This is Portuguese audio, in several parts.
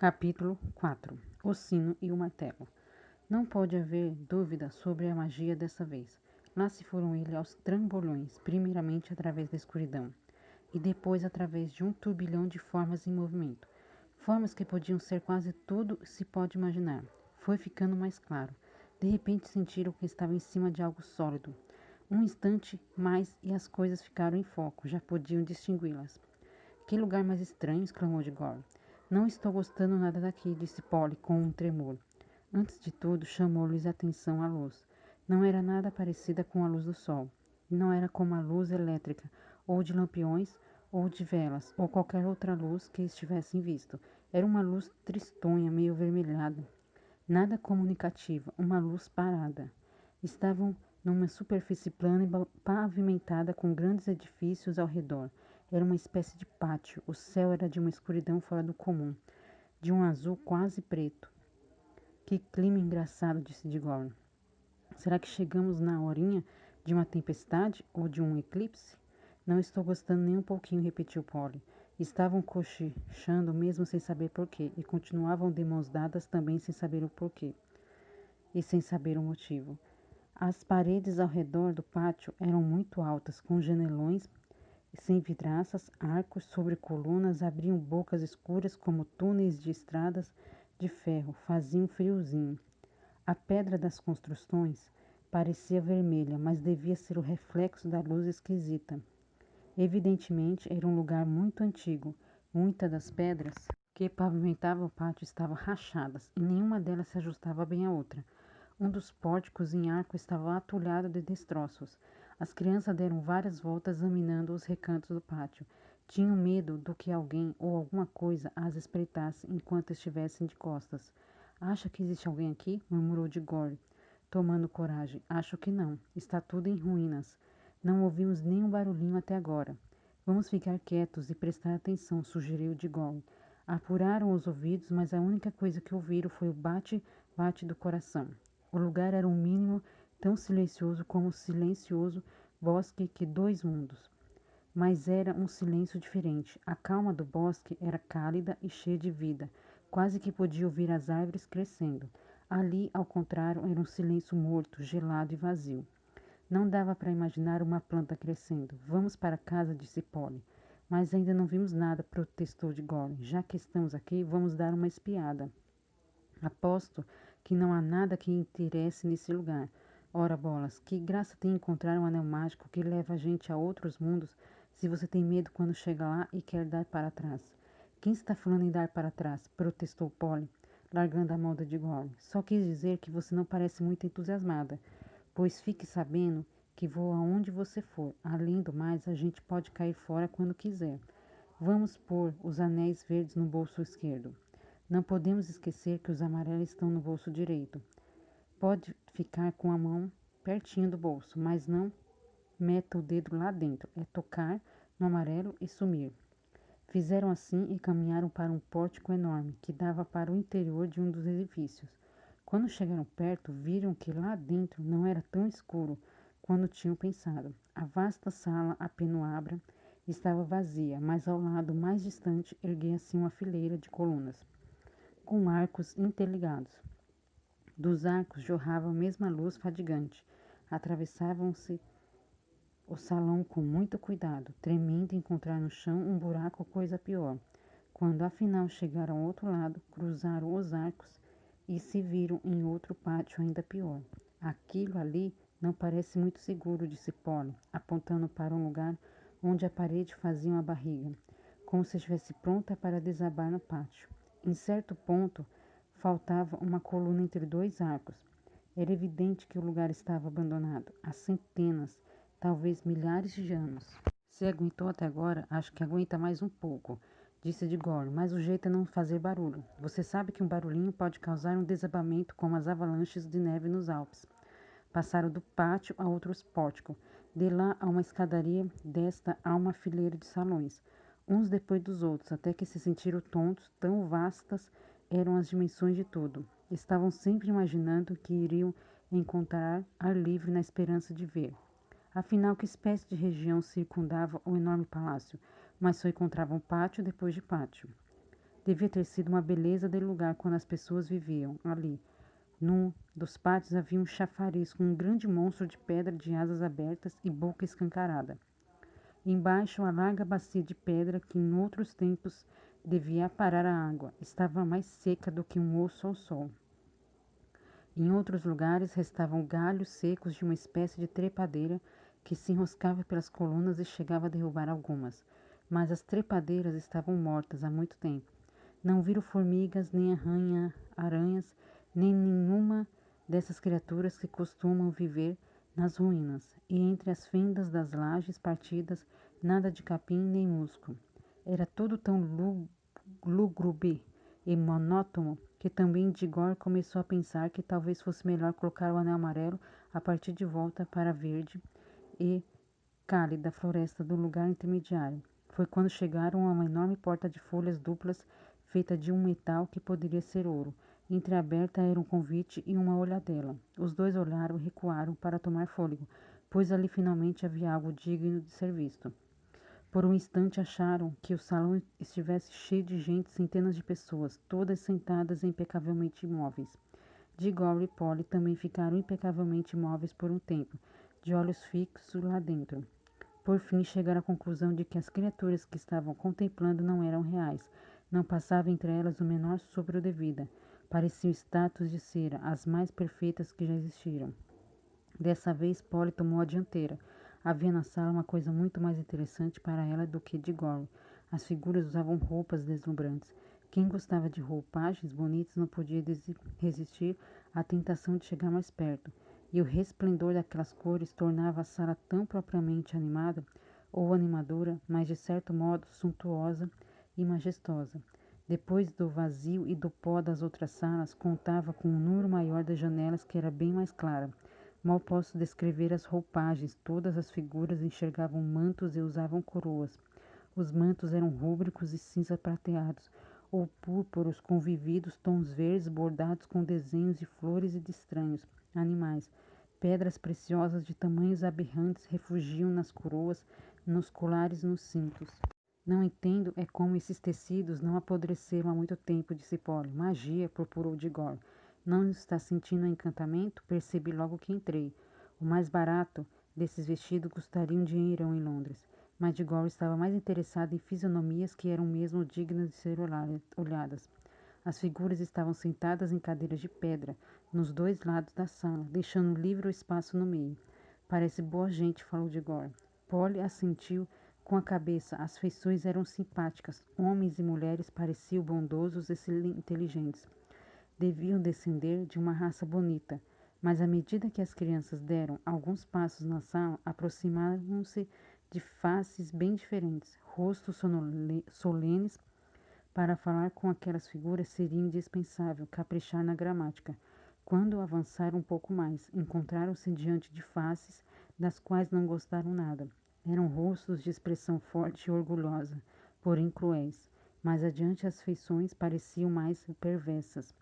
Capítulo 4. O sino e o martelo. Não pode haver dúvida sobre a magia dessa vez. Lá se foram ele aos trambolhões, primeiramente através da escuridão, e depois através de um turbilhão de formas em movimento. Formas que podiam ser quase tudo se pode imaginar. Foi ficando mais claro. De repente sentiram que estava em cima de algo sólido. Um instante mais e as coisas ficaram em foco, já podiam distingui-las. Que lugar mais estranho, exclamou Diggory. Não estou gostando nada daqui, disse Polly com um tremor. Antes de tudo, chamou-lhes a atenção a luz. Não era nada parecida com a luz do sol. Não era como a luz elétrica, ou de lampiões, ou de velas, ou qualquer outra luz que estivessem visto. Era uma luz tristonha, meio avermelhada. Nada comunicativa, uma luz parada. Estavam numa superfície plana e pavimentada com grandes edifícios ao redor. Era uma espécie de pátio. O céu era de uma escuridão fora do comum, de um azul quase preto. Que clima engraçado, disse Diggory. Será que chegamos na horinha de uma tempestade ou de um eclipse? Não estou gostando nem um pouquinho, repetiu Polly. Estavam cochichando mesmo sem saber porquê, e continuavam de mãos dadas também sem saber o porquê e sem saber o motivo. As paredes ao redor do pátio eram muito altas, com janelões sem vidraças, arcos sobre colunas abriam bocas escuras como túneis de estradas de ferro. Fazia um friozinho. A pedra das construções parecia vermelha, mas devia ser o reflexo da luz esquisita. Evidentemente, era um lugar muito antigo. Muitas das pedras que pavimentavam o pátio estavam rachadas e nenhuma delas se ajustava bem à outra. Um dos pórticos em arco estava atulhado de destroços. As crianças deram várias voltas examinando os recantos do pátio. Tinham medo do que alguém ou alguma coisa as espreitasse enquanto estivessem de costas. Acha que existe alguém aqui? Murmurou Diggory, tomando coragem. Acho que não. Está tudo em ruínas. Não ouvimos nenhum barulhinho até agora. Vamos ficar quietos e prestar atenção, sugeriu Diggory. Apuraram os ouvidos, mas a única coisa que ouviram foi o bate-bate do coração. O lugar era um mínimo tão silencioso como o silencioso bosque que dois mundos. Mas era um silêncio diferente. A calma do bosque era cálida e cheia de vida. Quase que podia ouvir as árvores crescendo. Ali, ao contrário, era um silêncio morto, gelado e vazio. Não dava para imaginar uma planta crescendo. Vamos para casa, disse Polly. Mas ainda não vimos nada, protestou Diggory. Já que estamos aqui, vamos dar uma espiada. Aposto que não há nada que interesse nesse lugar. Ora bolas, que graça tem encontrar um anel mágico que leva a gente a outros mundos se você tem medo quando chega lá e quer dar para trás? Quem está falando em dar para trás? Protestou Polly, largando a mão de Diggory. Só quis dizer que você não parece muito entusiasmada, pois fique sabendo que vou aonde você for. Além do mais, a gente pode cair fora quando quiser. Vamos pôr os anéis verdes no bolso esquerdo. Não podemos esquecer que os amarelos estão no bolso direito. Pode ficar com a mão pertinho do bolso, mas não meta o dedo lá dentro. É tocar no amarelo e sumir. Fizeram assim e caminharam para um pórtico enorme que dava para o interior de um dos edifícios. Quando chegaram perto, viram que lá dentro não era tão escuro quanto tinham pensado. A vasta sala apenoabra estava vazia, mas ao lado mais distante erguia-se uma fileira de colunas com arcos interligados. Dos arcos jorrava a mesma luz fadigante. Atravessavam-se o salão com muito cuidado, tremendo encontrar no chão um buraco ou coisa pior. Quando afinal chegaram ao outro lado, cruzaram os arcos e se viram em outro pátio ainda pior. Aquilo ali não parece muito seguro, disse Polly, apontando para um lugar onde a parede fazia uma barriga, como se estivesse pronta para desabar no pátio. Em certo ponto, faltava uma coluna entre dois arcos. Era evidente que o lugar estava abandonado há centenas, talvez milhares de anos. Se aguentou até agora, acho que aguenta mais um pouco, disse Diggory, mas o jeito é não fazer barulho. Você sabe que um barulhinho pode causar um desabamento como as avalanches de neve nos Alpes. Passaram do pátio a outro pórtico. De lá a uma escadaria, desta a uma fileira de salões, uns depois dos outros, até que se sentiram tontos, tão vastas eram as dimensões de tudo. Estavam sempre imaginando que iriam encontrar ar livre na esperança de ver. Afinal, que espécie de região circundava o enorme palácio? Mas só encontravam pátio depois de pátio. Devia ter sido uma beleza de lugar quando as pessoas viviam ali. Num dos pátios havia um chafariz com um grande monstro de pedra de asas abertas e boca escancarada. Embaixo, a larga bacia de pedra que em outros tempos devia aparar a água estava mais seca do que um osso ao sol. Em outros lugares restavam galhos secos de uma espécie de trepadeira que se enroscava pelas colunas e chegava a derrubar algumas. Mas as trepadeiras estavam mortas há muito tempo. Não viram formigas, nem aranhas, nem nenhuma dessas criaturas que costumam viver nas ruínas. E entre as fendas das lajes partidas, nada de capim nem musgo. Era tudo tão lúgubre e monótono que também Digor começou a pensar que talvez fosse melhor colocar o anel amarelo a partir de volta para a verde e cálida floresta do lugar intermediário. Foi quando chegaram a uma enorme porta de folhas duplas feita de um metal que poderia ser ouro. Entreaberta era um convite e uma olhadela. Os dois olharam e recuaram para tomar fôlego, pois ali finalmente havia algo digno de ser visto. Por um instante acharam que o salão estivesse cheio de gente, centenas de pessoas, todas sentadas impecavelmente imóveis. Diggory e Polly também ficaram impecavelmente imóveis por um tempo, de olhos fixos lá dentro. Por fim chegaram à conclusão de que as criaturas que estavam contemplando não eram reais. Não passava entre elas o menor sopro de vida. Pareciam estátuas de cera, as mais perfeitas que já existiram. Dessa vez, Polly tomou a dianteira. Havia na sala uma coisa muito mais interessante para ela do que Diggory. As figuras usavam roupas deslumbrantes. Quem gostava de roupagens bonitas não podia resistir à tentação de chegar mais perto, e o resplendor daquelas cores tornava a sala tão propriamente animada ou animadora, mas de certo modo suntuosa e majestosa. Depois do vazio e do pó das outras salas, contava com um número maior de janelas que era bem mais clara. Mal posso descrever as roupagens, todas as figuras enxergavam mantos e usavam coroas. Os mantos eram rúbricos e cinza prateados, ou púrpuros com vividos tons verdes bordados com desenhos de flores e de estranhos animais. Pedras preciosas de tamanhos aberrantes refugiam nas coroas, nos colares e nos cintos. Não entendo é como esses tecidos não apodreceram há muito tempo, disse Polly. Magia, purpurou Digor. Não está sentindo encantamento? Percebi logo que entrei. O mais barato desses vestidos custaria um dinheirão em Londres. Mas Digor estava mais interessado em fisionomias que eram mesmo dignas de ser olhadas. As figuras estavam sentadas em cadeiras de pedra, nos dois lados da sala, deixando livre o espaço no meio. Parece boa gente, falou Digor. Polly assentiu com a cabeça. As feições eram simpáticas. Homens e mulheres pareciam bondosos e inteligentes. Deviam descender de uma raça bonita. Mas à medida que as crianças deram alguns passos na sala, aproximaram-se de faces bem diferentes. Rostos solenes. Para falar com aquelas figuras seria indispensável caprichar na gramática. Quando avançaram um pouco mais, encontraram-se diante de faces das quais não gostaram nada. Eram rostos de expressão forte e orgulhosa, porém cruéis. Mais adiante as feições pareciam mais perversas.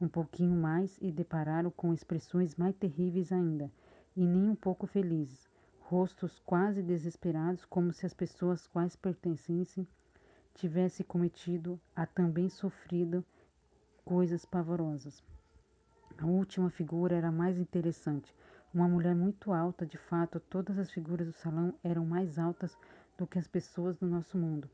Um pouquinho mais e depararam com expressões mais terríveis ainda, e nem um pouco felizes. Rostos quase desesperados, como se as pessoas quais pertencessem tivesse cometido a também sofrido coisas pavorosas. A última figura era a mais interessante. Uma mulher muito alta, de fato, todas as figuras do salão eram mais altas do que as pessoas do nosso mundo,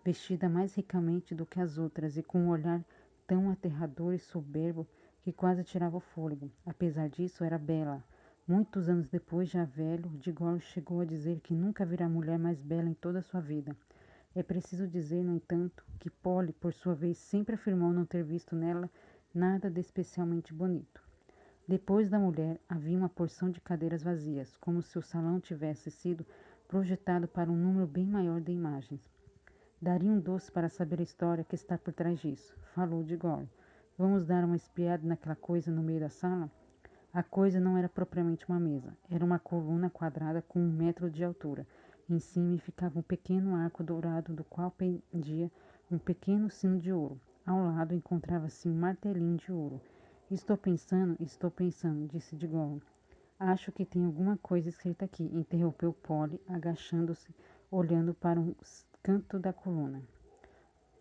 vestida mais ricamente do que as outras e com um olhar tão aterrador e soberbo que quase tirava o fôlego. Apesar disso, era bela. Muitos anos depois, já velho, Digor chegou a dizer que nunca virá mulher mais bela em toda a sua vida. É preciso dizer, no entanto, que Polly, por sua vez, sempre afirmou não ter visto nela nada de especialmente bonito. Depois da mulher, havia uma porção de cadeiras vazias, como se o salão tivesse sido projetado para um número bem maior de imagens. Daria um doce para saber a história que está por trás disso, falou Digor. Vamos dar uma espiada naquela coisa no meio da sala? A coisa não era propriamente uma mesa. Era uma coluna quadrada com 1 metro de altura. Em cima ficava um pequeno arco dourado do qual pendia um pequeno sino de ouro. Ao lado encontrava-se um martelinho de ouro. Estou pensando, disse Diggory. Acho que tem alguma coisa escrita aqui, interrompeu Polly, agachando-se, olhando para um canto da coluna.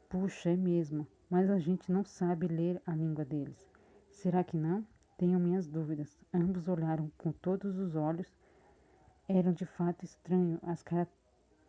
Puxa, é mesmo. mas a gente não sabe ler a língua deles. Será que não? Tenho minhas dúvidas. Ambos olharam com todos os olhos. Eram de fato estranhos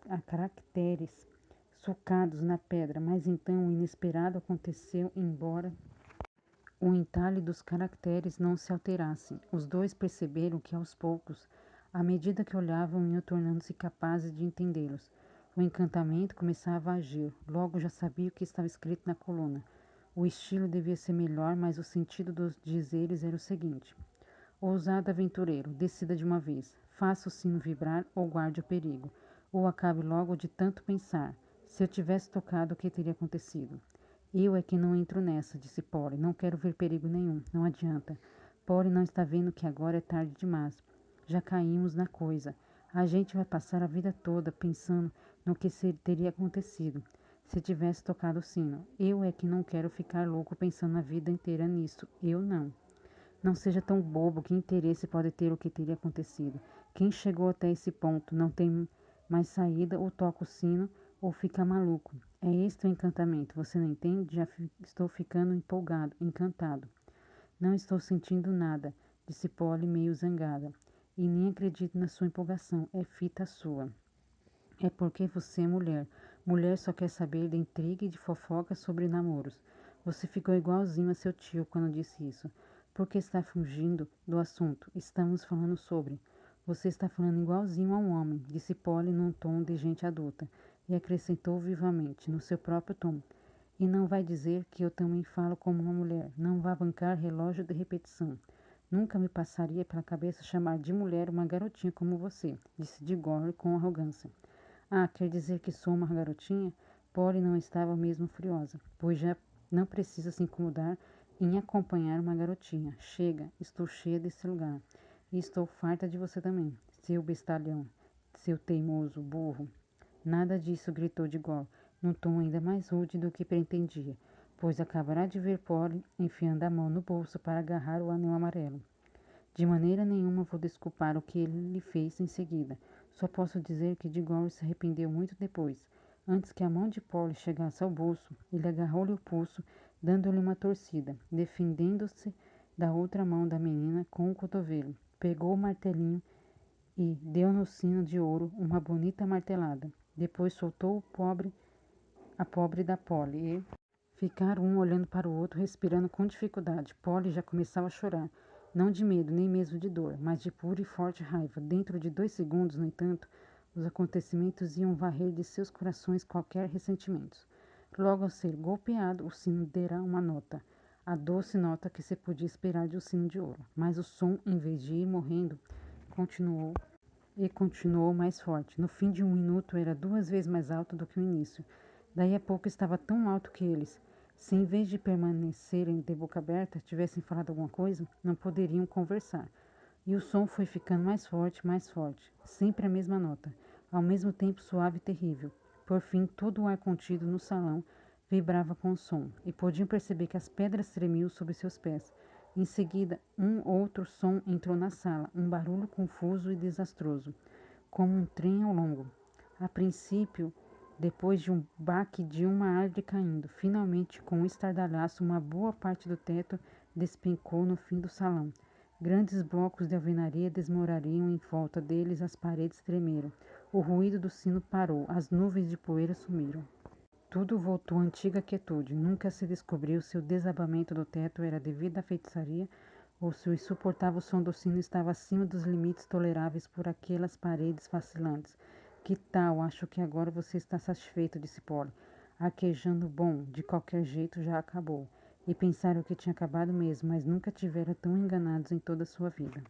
a caracteres sulcados na pedra, mas então o inesperado aconteceu, embora o entalhe dos caracteres não se alterasse. Os dois perceberam que, aos poucos, à medida que olhavam, iam tornando-se capazes de entendê-los. O encantamento começava a agir. Logo já sabia o que estava escrito na coluna. O estilo devia ser melhor, mas o sentido dos dizeres era o seguinte: ousado aventureiro, decida de uma vez. Faça o sino vibrar ou guarde o perigo. Ou acabe logo de tanto pensar. Se eu tivesse tocado, o que teria acontecido? Eu é que não entro nessa, disse Polly. Não quero ver perigo nenhum. Não adianta. Polly não está vendo que agora é tarde demais. Já caímos na coisa. A gente vai passar a vida toda pensando no que teria acontecido se tivesse tocado o sino. Eu é que não quero ficar louco pensando a vida inteira nisso. Eu não. Não seja tão bobo, que interesse pode ter o que teria acontecido? Quem chegou até esse ponto não tem mais saída, ou toca o sino, ou fica maluco. É este o encantamento, você não entende? Já estou ficando empolgado, encantado. Não estou sentindo nada, disse Polly meio zangada. E nem acredito na sua empolgação, é fita sua. É porque você é mulher. Mulher só quer saber de intriga e de fofoca sobre namoros. Você ficou igualzinho a seu tio quando disse isso. Por que está fugindo do assunto? Estamos falando sobre. Você está falando igualzinho a um homem, disse Polly num tom de gente adulta, e acrescentou vivamente, no seu próprio tom. E não vai dizer que eu também falo como uma mulher. Não vá bancar relógio de repetição. Nunca me passaria pela cabeça chamar de mulher uma garotinha como você, disse Diggory com arrogância. Ah, quer dizer que sou uma garotinha? Polly não estava mesmo furiosa, pois já não precisa se incomodar em acompanhar uma garotinha. Chega, estou cheia desse lugar. E estou farta de você também, seu bestalhão, seu teimoso burro. Nada disso, gritou de Gol, num tom ainda mais rude do que pretendia, pois acabará de ver Polly enfiando a mão no bolso para agarrar o anel amarelo. De maneira nenhuma vou desculpar o que ele lhe fez em seguida. Só posso dizer que Diggory se arrependeu muito depois. Antes que a mão de Polly chegasse ao bolso, ele agarrou-lhe o pulso, dando-lhe uma torcida, defendendo-se da outra mão da menina com o cotovelo. Pegou o martelinho e deu no sino de ouro uma bonita martelada. Depois soltou a pobre da Polly e ficaram um olhando para o outro, respirando com dificuldade. Polly já começava a chorar. Não de medo, nem mesmo de dor, mas de pura e forte raiva. Dentro de 2 segundos, no entanto, os acontecimentos iam varrer de seus corações qualquer ressentimento. Logo ao ser golpeado, o sino dera uma nota, a doce nota que se podia esperar de um sino de ouro. Mas o som, em vez de ir morrendo, continuou mais forte. No fim de 1 minuto, era 2 vezes mais alto do que o início. Daí a pouco estava tão alto que eles, se em vez de permanecerem de boca aberta, tivessem falado alguma coisa, não poderiam conversar. E o som foi ficando mais forte, sempre a mesma nota, ao mesmo tempo suave e terrível. Por fim, todo o ar contido no salão vibrava com o som, e podiam perceber que as pedras tremiam sob seus pés. Em seguida, outro som entrou na sala, um barulho confuso e desastroso, como um trem ao longo. A princípio, depois de um baque de uma árvore caindo, finalmente, com um estardalhaço, uma boa parte do teto despencou no fim do salão. Grandes blocos de alvenaria desmoronariam em volta deles, as paredes tremeram. O ruído do sino parou, as nuvens de poeira sumiram. Tudo voltou à antiga quietude. Nunca se descobriu se o desabamento do teto era devido à feitiçaria ou se o insuportável som do sino estava acima dos limites toleráveis por aquelas paredes vacilantes. Que tal? Acho que agora você está satisfeito, disse Polly, arquejando. Bom, de qualquer jeito já acabou. E pensaram que tinha acabado mesmo, mas nunca tivera tão enganados em toda a sua vida.